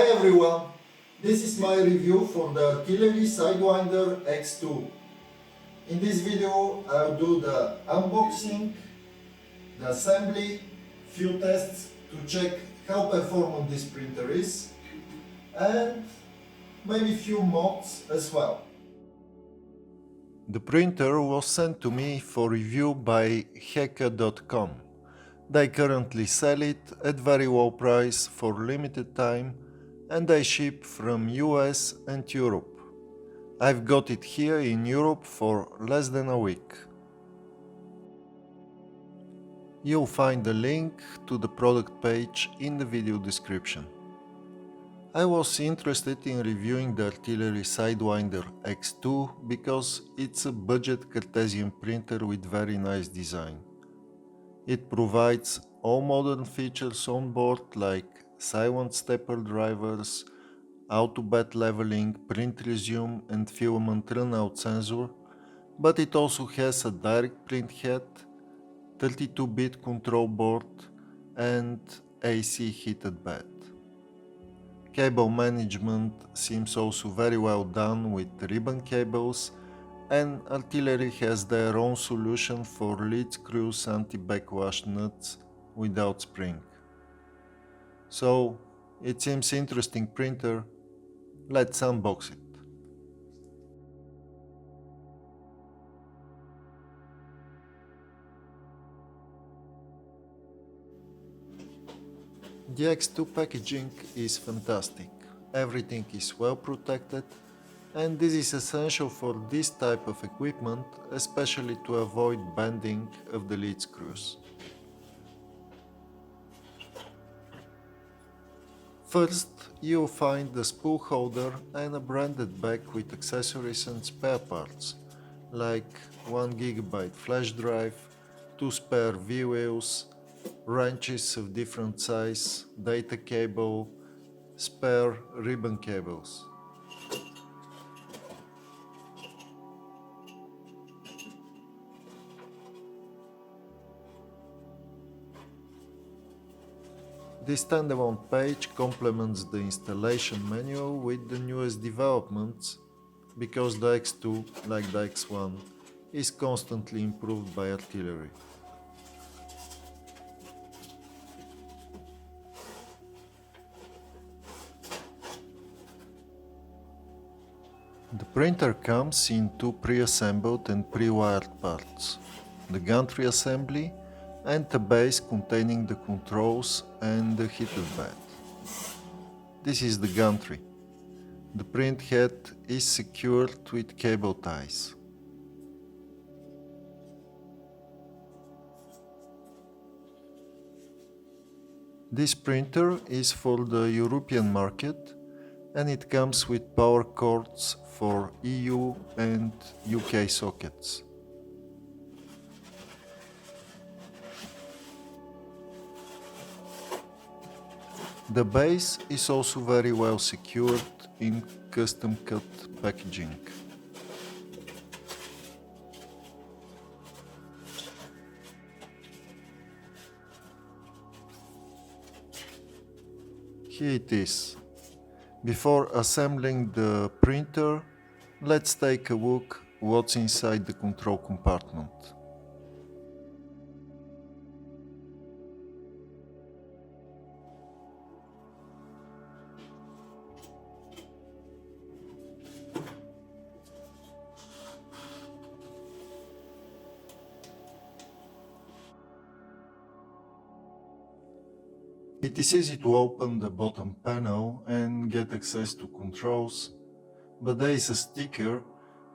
everyone, this is my review for the Artillery Sidewinder X2. In this video I'll do the unboxing, the assembly, few tests to check how performant this printer is, and maybe few mods as well. The printer was sent to me for review by Heka.com. They currently sell it at very low price for limited time and they ship from US and Europe. I've got it here in Europe for less than a week. You'll find the link to the product page in the video description. I was interested in reviewing the Artillery Sidewinder X2 because it's a budget Cartesian printer with very nice design. It provides all modern features on board like silent stepper drivers, auto bed leveling, print resume and filament runout sensor, but it also has a direct print head, 32-bit control board and AC heated bed. Cable management seems also very well done with ribbon cables, and Artillery has their own solution for lead screws anti-backlash nuts without spring. So it seems interesting printer, let's unbox it. The X2 packaging is fantastic, everything is well protected, and this is essential for this type of equipment, especially to avoid bending of the lead screws. First, you'll find the spool holder and a branded bag with accessories and spare parts, like 1 GB flash drive, 2 spare V-wheels, wrenches of different size, data cable, spare ribbon cables. This standalone page complements the installation manual with the newest developments, because the X2, like the X1, is constantly improved by Artillery. The printer comes in two pre-assembled and pre-wired parts, the gantry assembly and a base containing the controls and the heated bed. This is the gantry. The print head is secured with cable ties. This printer is for the European market and it comes with power cords for EU and UK sockets. The base is also very well secured in custom cut packaging. Here it is. Before assembling the printer, let's take a look what's inside the control compartment. It is easy to open the bottom panel and get access to controls, but there is a sticker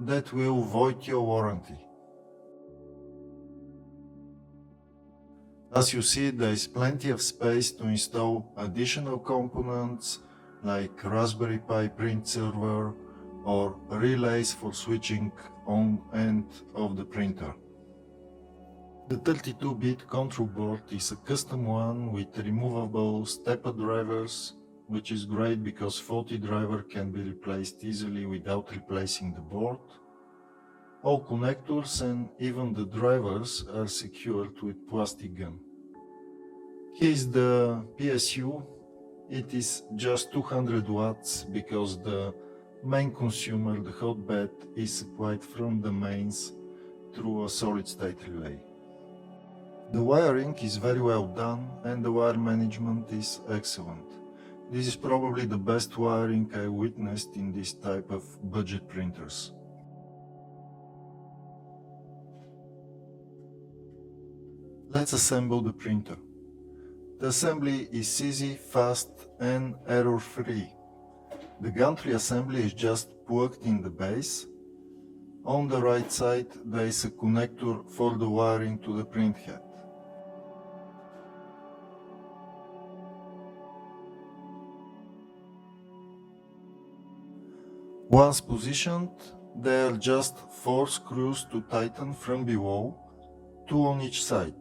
that will void your warranty. As you see, there is plenty of space to install additional components like Raspberry Pi print server or relays for switching on and off the printer. The 32-bit control board is a custom one with removable stepper drivers, which is great because faulty driver can be replaced easily without replacing the board. All connectors and even the drivers are secured with plastic gum. Here is the PSU It is just 200 watts because the main consumer, the hot bed, is supplied from the mains through a solid-state relay. The wiring is very well done and the wire management is excellent. This is probably the best wiring I witnessed in this type of budget printers. Let's assemble the printer. The assembly is easy, fast and error-free. The gantry assembly is just plugged in the base. On the right side there is a connector for the wiring to the print head. Once positioned, there are just 4 screws to tighten from below, 2 on each side.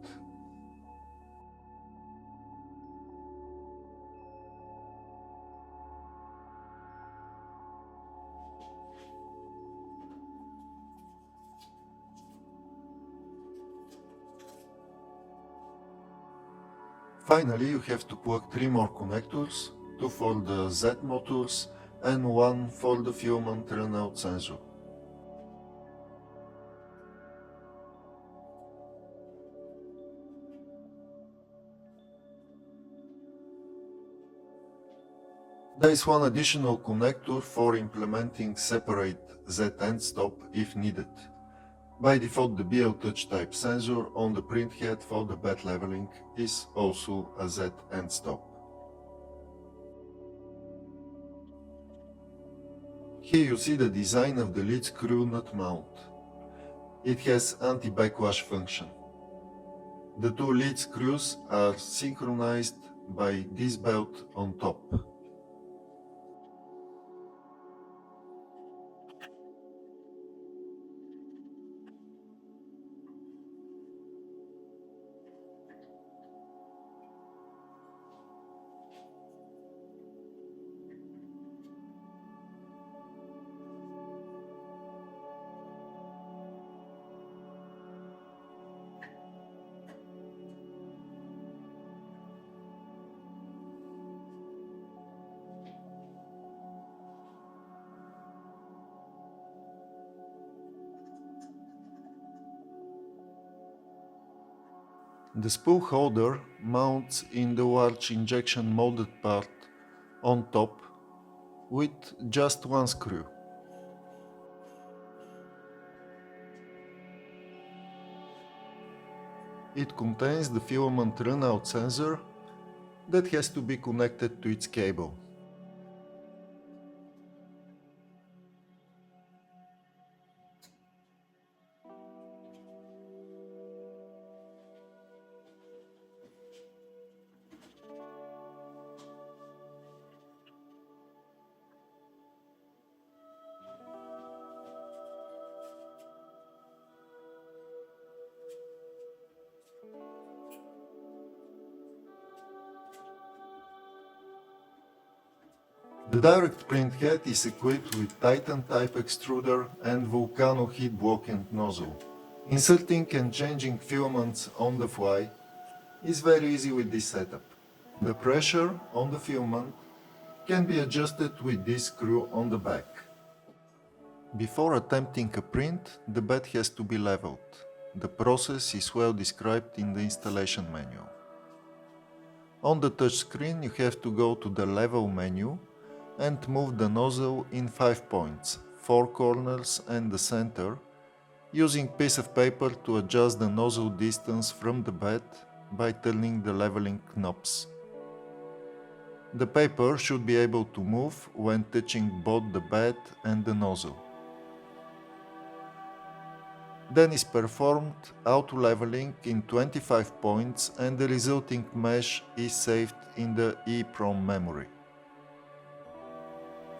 Finally, you have to plug 3 more connectors, 2 for the Z motors and 1 for the filament runout sensor. There is one additional connector for implementing separate Z end stop if needed. By default, the BL Touch type sensor on the print head for the bed leveling is also a Z end stop. Here you see the design of the lead screw nut mount. It has anti-backlash function. The 2 lead screws are synchronized by this belt on top. The spool holder mounts in the large injection molded part on top with just 1 screw. It contains the filament runout sensor that has to be connected to its cable. The direct print head is equipped with Titan type extruder and Volcano heat blocking nozzle. Inserting and changing filaments on the fly is very easy with this setup. The pressure on the filament can be adjusted with this screw on the back. Before attempting a print, the bed has to be leveled. The process is well described in the installation manual. On the touch screen you have to go to the level menu and move the nozzle in 5 points, 4 corners and the center, using piece of paper to adjust the nozzle distance from the bed by turning the leveling knobs. The paper should be able to move when touching both the bed and the nozzle. Then is performed auto leveling in 25 points and the resulting mesh is saved in the EEPROM memory.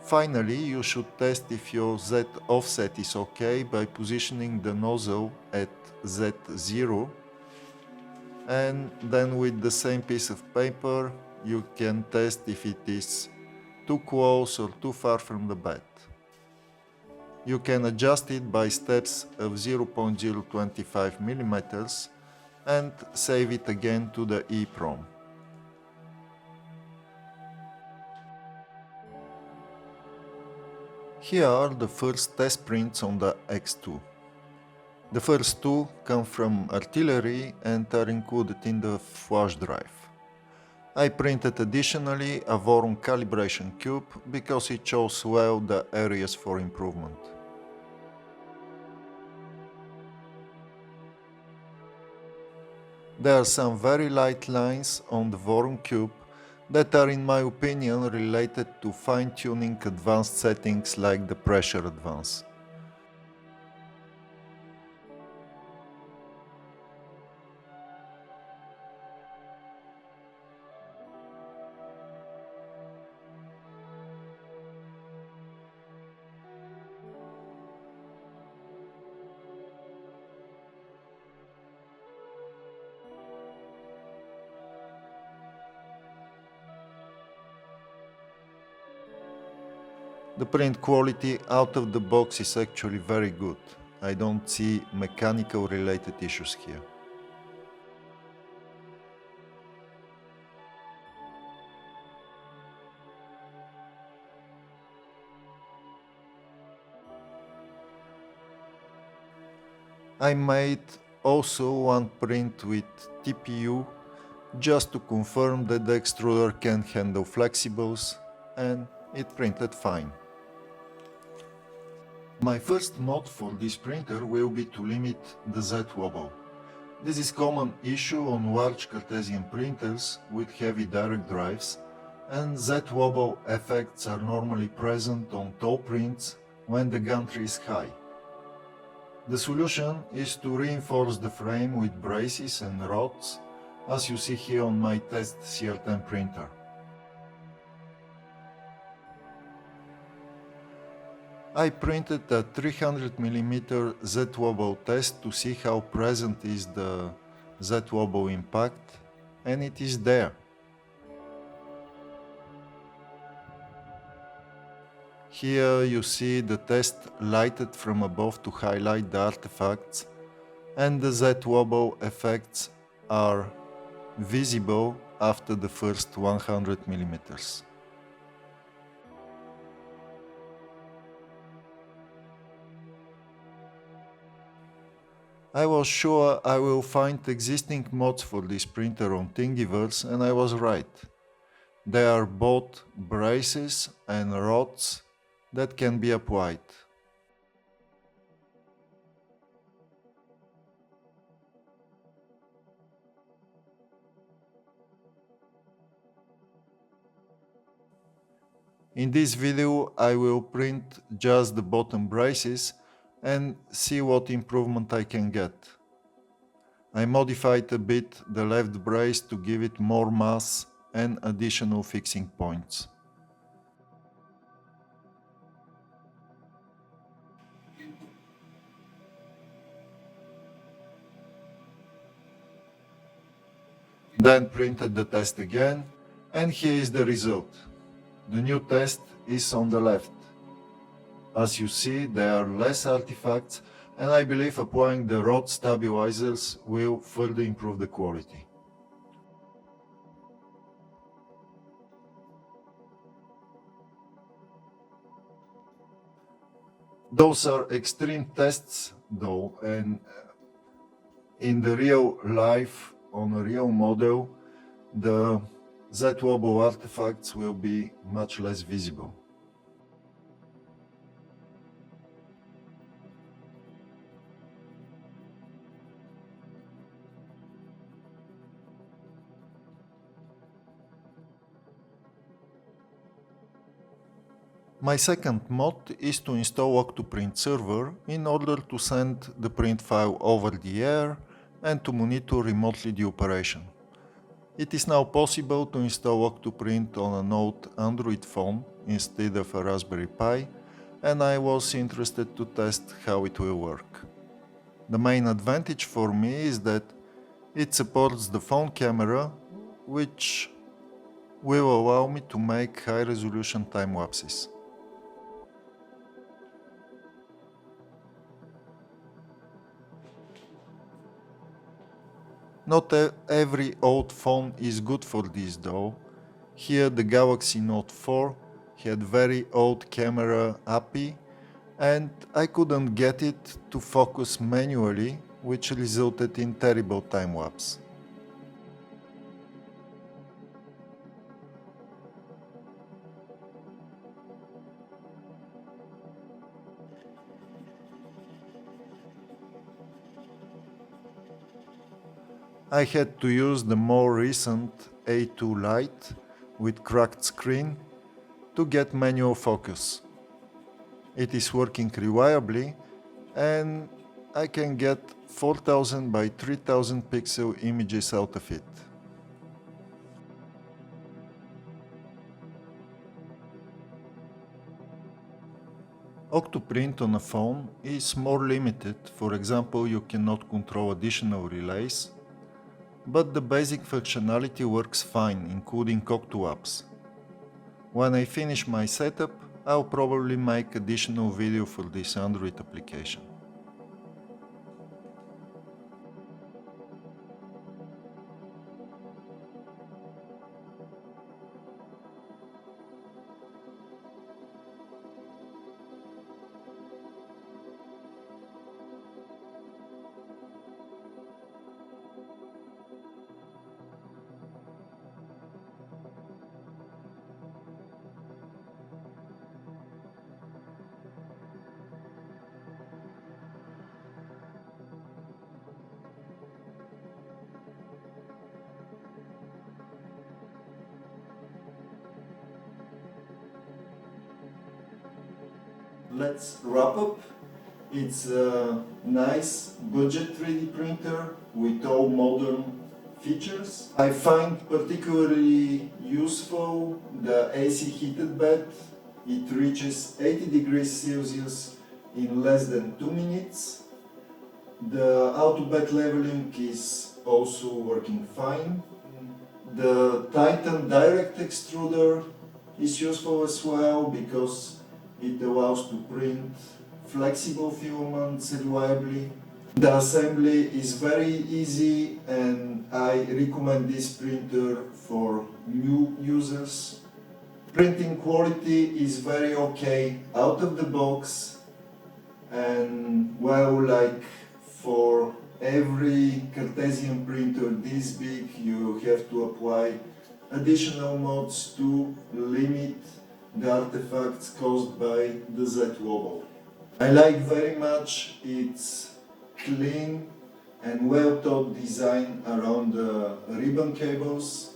Finally, you should test if your Z offset is OK by positioning the nozzle at Z0, and then with the same piece of paper you can test if it is too close or too far from the bed. You can adjust it by steps of 0.025 mm and save it again to the EEPROM. Here are the first test prints on the X2. The first two come from artillery and are included in the flash drive. I printed additionally a Voron calibration cube because it shows well the areas for improvement. There are some very light lines on the Voron cube that are in my opinion related to fine-tuning advanced settings like the pressure advance. The print quality out of the box is actually very good. I don't see mechanical related issues here. I made also one print with TPU just to confirm that the extruder can handle flexibles, and it printed fine. My first mod for this printer will be to limit the Z-wobble. This is common issue on large Cartesian printers with heavy direct drives, and Z-wobble effects are normally present on tall prints when the gantry is high. The solution is to reinforce the frame with braces and rods, as you see here on my test CR10 printer. I printed a 300mm Z-wobble test to see how present is the Z-wobble impact, and it is there. Here you see the test lighted from above to highlight the artifacts, and the Z-wobble effects are visible after the first 100mm. I was sure I will find existing mods for this printer on Thingiverse, and I was right. There are both braces and rods that can be applied. In this video I will print just the bottom braces and see what improvement I can get. I modified a bit the left brace to give it more mass and additional fixing points. Then printed the test again, and here is the result. The new test is on the left. As you see, there are less artifacts, and I believe applying the rod stabilizers will further improve the quality. Those are extreme tests though, and in the real life, on a real model, the Z-wobble artifacts will be much less visible. My second mod is to install Octoprint server in order to send the print file over the air and to monitor remotely the operation. It is now possible to install Octoprint on an old Android phone instead of a Raspberry Pi, and I was interested to test how it will work. The main advantage for me is that it supports the phone camera, which will allow me to make high-resolution time lapses. Not every old phone is good for this though. Here the Galaxy Note 4 had very old camera API and I couldn't get it to focus manually, which resulted in terrible time-lapse. I had to use the more recent A2 Lite with cracked screen to get manual focus. It is working reliably and I can get 4000 by 3000 pixel images out of it. Octoprint on a phone is more limited, for example you cannot control additional relays, but the basic functionality works fine, including Octo apps. When I finish my setup, I'll probably make additional video for this Android application. Let's wrap up. It's a nice budget 3D printer with all modern features. I find particularly useful the AC heated bed. It reaches 80 degrees Celsius in less than 2 minutes. The auto bed leveling is also working fine. The Titan Direct Extruder is useful as well because it allows to print flexible filaments reliably. The assembly is very easy and I recommend this printer for new users. Printing quality is very okay out of the box, and well, like for every Cartesian printer this big you have to apply additional mods to limit the artifacts caused by the Z wobble. I like very much its clean and well thought design around the ribbon cables,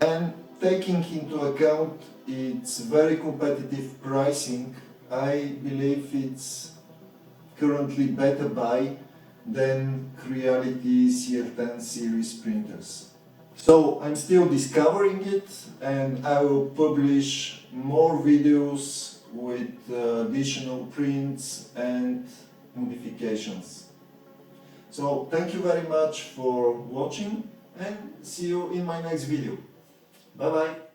and taking into account its very competitive pricing, I believe it's currently better buy than Creality CL10 series printers. So I'm still discovering it and I will publish more videos with additional prints and modifications. So thank you very much for watching and see you in my next video. Bye bye!